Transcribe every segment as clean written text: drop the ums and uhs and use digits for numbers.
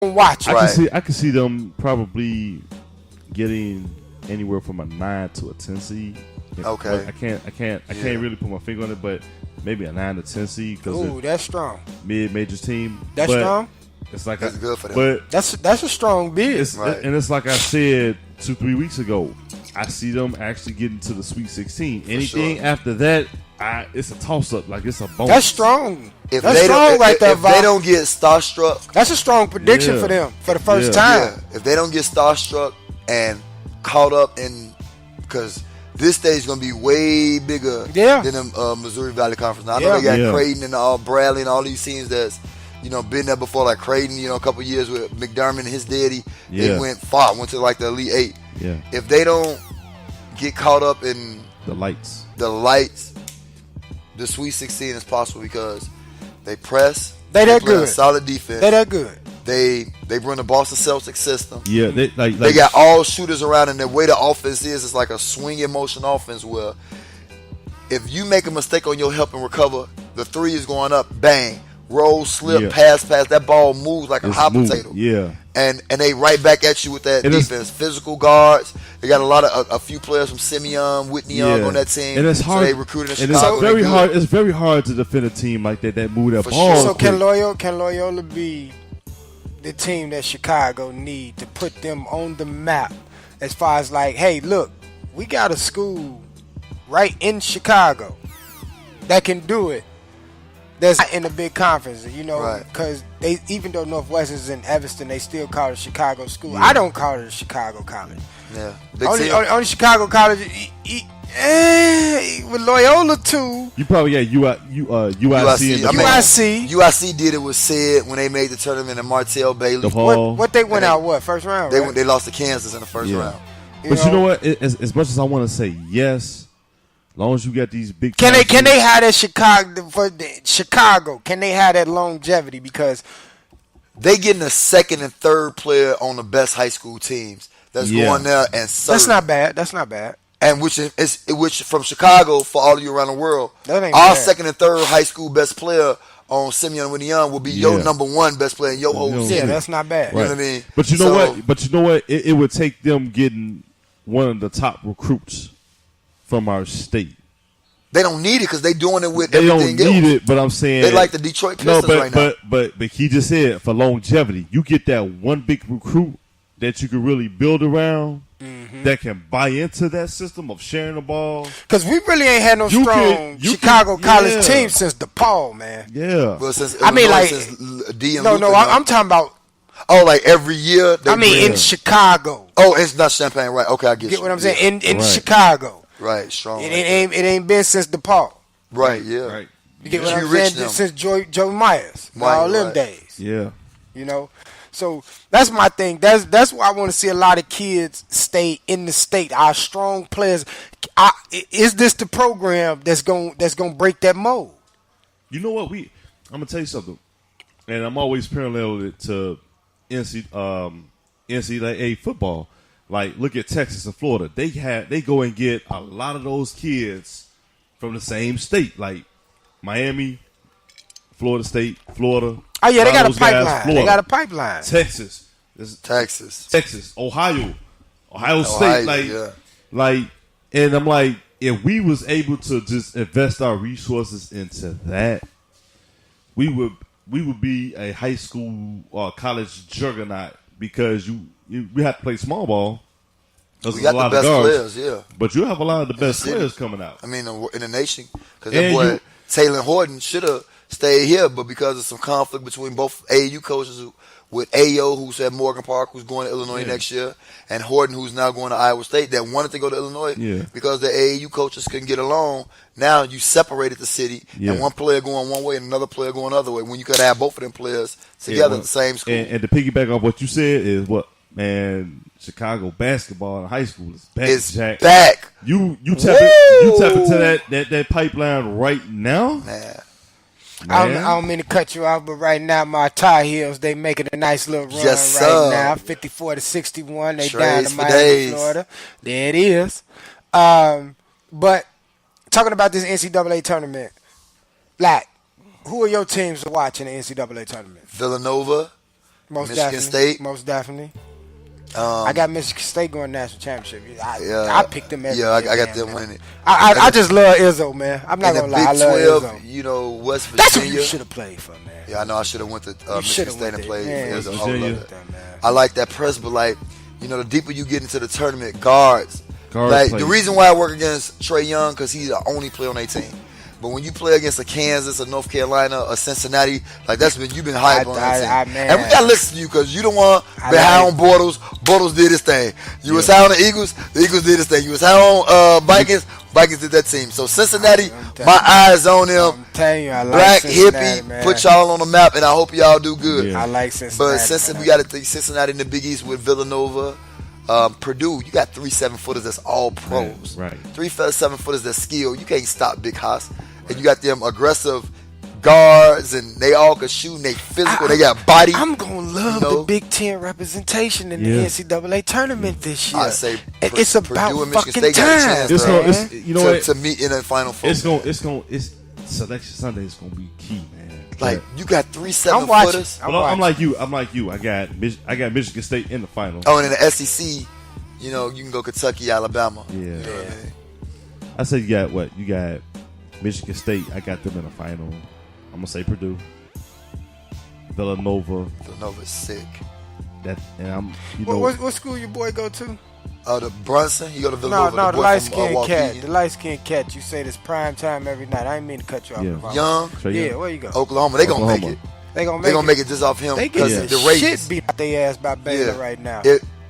watch it. I can see them probably getting anywhere from a 9 to a 10 seed. Okay. I can't really put my finger on it, but maybe a 9 to 10 seed Ooh, because that's strong. mid-major team. That's strong. It's like That's good for them. But That's a strong bid. Right. and it's like I said 2-3 weeks ago. I see them actually getting to the Sweet 16. Anything after that, it's a toss-up. Like it's a bonus. That's strong. If That's they strong don't, right there, if they don't get starstruck, that's a strong prediction for them for the first time. if they don't get starstruck and caught up in, because this stage is going to be way bigger than the Missouri Valley Conference. Now, I know they got Creighton and all Bradley and all these teams that's been there before, like Creighton. A couple years with McDermott and his daddy, they went far, went to like the Elite Eight. Yeah. If they don't get caught up in the lights, the Sweet 16 is possible because they press. They that play good. A solid defense. They that good. They run the Boston Celtics system. Yeah, they got all shooters around, and the way the offense is, it's like a swinging motion offense where if you make a mistake on your help and recover, the three is going up, bang, roll, slip, pass, that ball moves like a hot potato. Yeah. And they right back at you with that defense. Physical guards. They got a few players from Simeon, Whitney Young on that team. And it's hard. So they recruited in and Chicago. It's very hard. It's very hard to defend a team like that move that ball. Sure. So can Loyola be the team that Chicago need to put them on the map as far as like, hey, look, we got a school right in Chicago that can do it. That's in the big conference, because they, even though Northwestern's in Evanston, they still call it Chicago school. I don't call it a Chicago college. Yeah, only Chicago college. With Loyola too. You probably UIC. UIC did it with Sid when they made the tournament and Martell Bailey. What they went out? First round? They lost to Kansas in the first round. But you know what? As much as I want to say yes. As long as you got these big, can they have that Chicago? Can they have that longevity because they getting a second and third player on the best high school teams that's going there and serving. That's not bad. And which from Chicago for all of you around the world, our bad. Second and third high school best player on Simeon Whitney Young will be your number one best player in your whole city. Yeah, that's not bad. You know what I mean? But you know what? It would take them getting one of the top recruits from our state. They don't need it because they're doing it with they everything don't need else. it, but I'm saying they like the Detroit Pistons right now. But he just said for longevity, you get that one big recruit that you can really build around that can buy into that system of sharing the ball. Because we really ain't had no strong Chicago college team since DePaul, man. Yeah. Well, since I mean, like since D and no, I'm talking about. Oh, like every year. In Chicago. Oh, it's not Champaign, right? Okay, I get what I'm saying? In Chicago. Right, strong. It ain't been since DePaul. Right, yeah. Right. You get what I'm saying? Since Joe Myers. All them days. Yeah. So that's my thing. That's why I want to see a lot of kids stay in the state. Our strong players. Is this the program that's gonna break that mold? You know what? I'm gonna tell you something, and I'm always parallel it to NCAA football. Like, look at Texas and Florida. They go and get a lot of those kids from the same state, like Miami, Florida State, Florida. Oh yeah, they got a pipeline. Guys, they got a pipeline. Texas, Ohio State. And I'm like, if we was able to just invest our resources into that, we would be a high school or college juggernaut because we have to play small ball. We got the best players, yeah. But you have a lot of the best players coming out. I mean, in the nation, because that boy Taylor Horton should have stayed here, but because of some conflict between both AAU coaches, with Ayo, who's at Morgan Park, who's going to Illinois next year, and Horton, who's now going to Iowa State, that wanted to go to Illinois because the AAU coaches couldn't get along. Now you separated the city, and one player going one way and another player going the other way, when you could have both of them players together at the same school. And to piggyback off what you said is man, Chicago basketball in high school is back. It's Jack. back. You tap into that pipeline right now. I don't mean to cut you off, but right now my Tar Heels, they making a nice little run now, 54-61. They down to Miami, Florida. There it is. But talking about this NCAA tournament, Black, who are your teams to watch in the NCAA tournament? Villanova, Michigan State. Most definitely. I got Michigan State going national championship. I picked them every year. I got them winning. I just love Izzo, man. I'm not gonna lie. I love Izzo. You know, West Virginia. That's what you should have played for, man. Yeah, I know. I should have went to Michigan State and played for Izzo. I like that press, but like, you know, the deeper you get into the tournament, guards like plays. the reason why I work against Trae Young because he's the only player on their team. But when you play against a Kansas, a North Carolina, a Cincinnati, like you've been hype on that team. And we gotta listen to you because you don't want to be high on Bortles. Bortles did his thing. You was high on the Eagles did his thing. You was high on Vikings did that team. So Cincinnati, my eyes on them. I'm telling you, I like Black Cincinnati, hippie, man. put y'all on the map, and I hope y'all do good. I like Cincinnati. But since we got to think Cincinnati in the Big East with Villanova. Purdue, you got 3 7-footers that's all pros. Right. 3 7-footers that's skilled. You can't stop Big Hoss. And you got them aggressive guards, and they all can shoot, and they physical. They got body. I'm gonna love the Big Ten representation in the NCAA tournament this year. I say it's about Purdue and fucking Michigan State time. got a chance, you know what? to meet in the Final Four. It's Selection Sunday is gonna be key, man. Like you got 3 7-footers. I'm like you. I got Michigan State in the final. Oh, and in the SEC, you know, you can go Kentucky, Alabama. Yeah. You know what I mean? I said you got what? You got Michigan State. I got them in the final. I'm gonna say Purdue, Villanova. Villanova's sick. What school your boy go to? The Brunson. You go to Villanova. No, the light skinned cat. The light skinned cat. You say this prime time every night. I didn't mean to cut you off. Yeah. Young. Yeah, where you go? Oklahoma. They gonna make it. They gonna make it just off him. They get the shit beat out their ass by Baylor right now.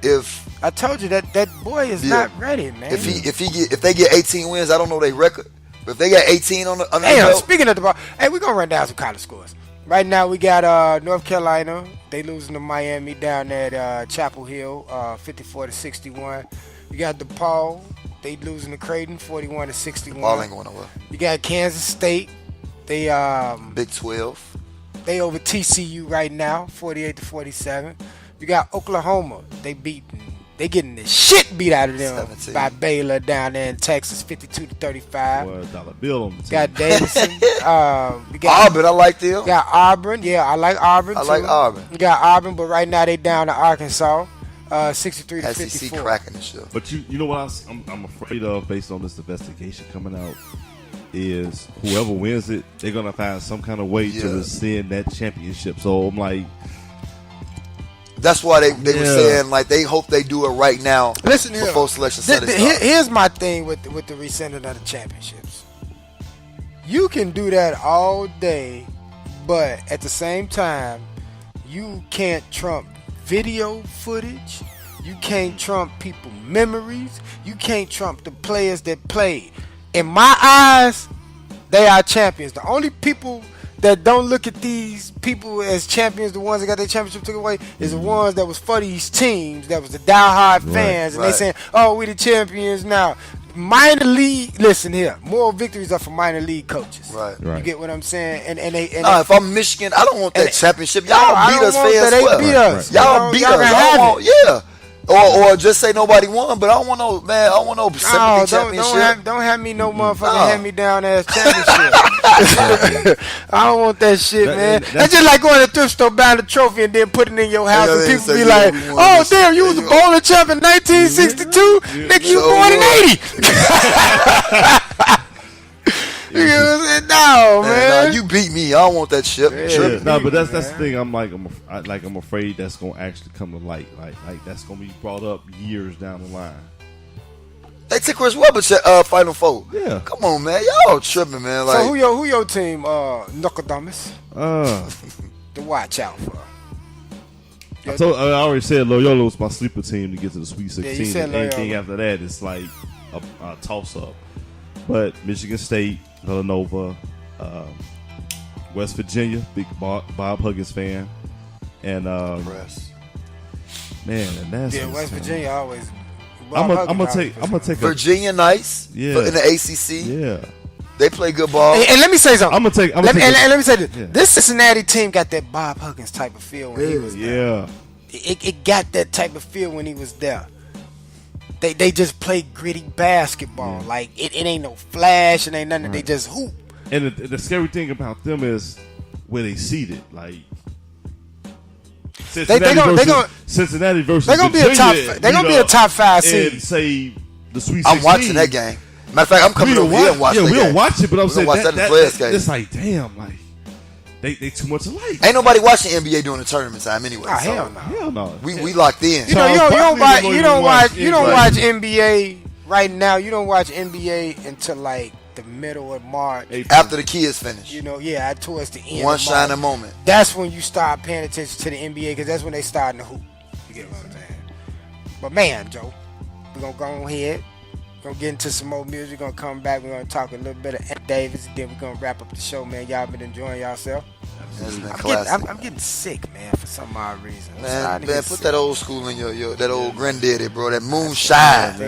If I told you that boy is not ready, man. If they get 18 wins, I don't know their record. But if they got 18 on the belt. Speaking of the ball, we're gonna run down some college scores. Right now we got North Carolina. They losing to Miami down at Chapel Hill, 54-61. You got DePaul. They losing to Creighton, 41-61. Ball ain't going nowhere. You got Kansas State. They Big 12. They over TCU right now, 48-47. You got Oklahoma. They getting the shit beat out of them 17. By Baylor down there in Texas, 52-35. Well, dollar bill on the team. Got Davidson. You got Auburn, I like them. Got Auburn. Yeah, I like Auburn too. I like Auburn. You got Auburn, but right now they down to Arkansas, 63-54. SEC cracking the show. But you know what I'm afraid of based on this investigation coming out is whoever wins it, they're gonna find some kind of way to rescind that championship. So I'm like. That's why they were saying like they hope they do it right now. Listen here, before Selection Sunday starts. Here's my thing with the rescinding of the championships. You can do that all day, but at the same time, you can't trump video footage. You can't trump people's memories. You can't trump the players that played. In my eyes, they are champions. The only people that don't look at these people as champions, the ones that got their championship took away, is the ones that was for these teams, that was the diehard fans, and they saying, "Oh, we the champions now." Minor league, listen here, more victories are for minor league coaches. Right. You get what I'm saying? And if I'm Michigan, I don't want that championship. Y'all beat us fair as well. They beat us. Y'all beat us. Or just say nobody won, but I don't want no sympathy championship. Don't have me no motherfucking hand me down ass championship. I don't want that shit, man. That's just like going to the thrift store, buying a trophy, and then putting it in your house, and people be like, "Oh, damn, you was a bowling champ in 1962, nigga, you born in '80." You know what I'm saying? No, man. You beat me. I don't want that shit. Yeah. No, but that's the thing. I'm afraid that's gonna actually come to light. Like that's gonna be brought up years down the line. They took Chris Webber to Final Four. Yeah. Come on, man. Y'all tripping, man. Like, so who your team? Nostradamus. To watch out for. I already said Loyola was my sleeper team to get to the Sweet 16. Yeah, and anything after that, it's like a toss up. But Michigan State, Villanova, West Virginia, big Bob Huggins fan, and West Virginia always. I'm gonna take Virginia nice. Yeah. In the ACC. Yeah. They play good ball. And let me say something. Let me say this. Yeah. This Cincinnati team got that Bob Huggins type of feel when he was there. It got that type of feel when he was there. They just play gritty basketball. Yeah. Like it ain't no flash, it ain't nothing. Right. They just hoop. And the scary thing about them is where they seated. Like Cincinnati versus they're gonna be a top. They're gonna be a top 5 seed. And say the Sweet 16. I'm watching that game. Matter of fact, I'm coming over here and watching that game. We'll watch it, but I'm saying that it's like, damn, like they too much alike. Ain't nobody watching NBA during the tournament time anyway. Oh, so hell no. We locked in. You don't watch NBA right now. You don't watch NBA until like the middle of March. After the kids finish. Towards the end. One of shining moment. That's when you start paying attention to the NBA because that's when they starting to hoop. You get what I'm saying? But man, Joe, we're gonna go ahead. We're gonna get into some more music. We're gonna come back. We're gonna talk a little bit of Ed Davis, and then we're gonna wrap up the show, man. Y'all been enjoying yourself. I'm getting sick, man, for some odd reason. Man, put that old school in your that old granddaddy, bro. That moonshine.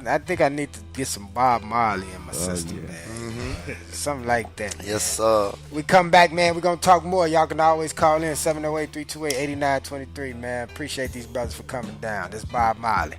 I think I need to get some Bob Marley in my system, man. Mm-hmm. Something like that. Yes, sir. We come back, man. We're gonna talk more. Y'all can always call in 708-328-8923, man. Appreciate these brothers for coming down. This is Bob Marley.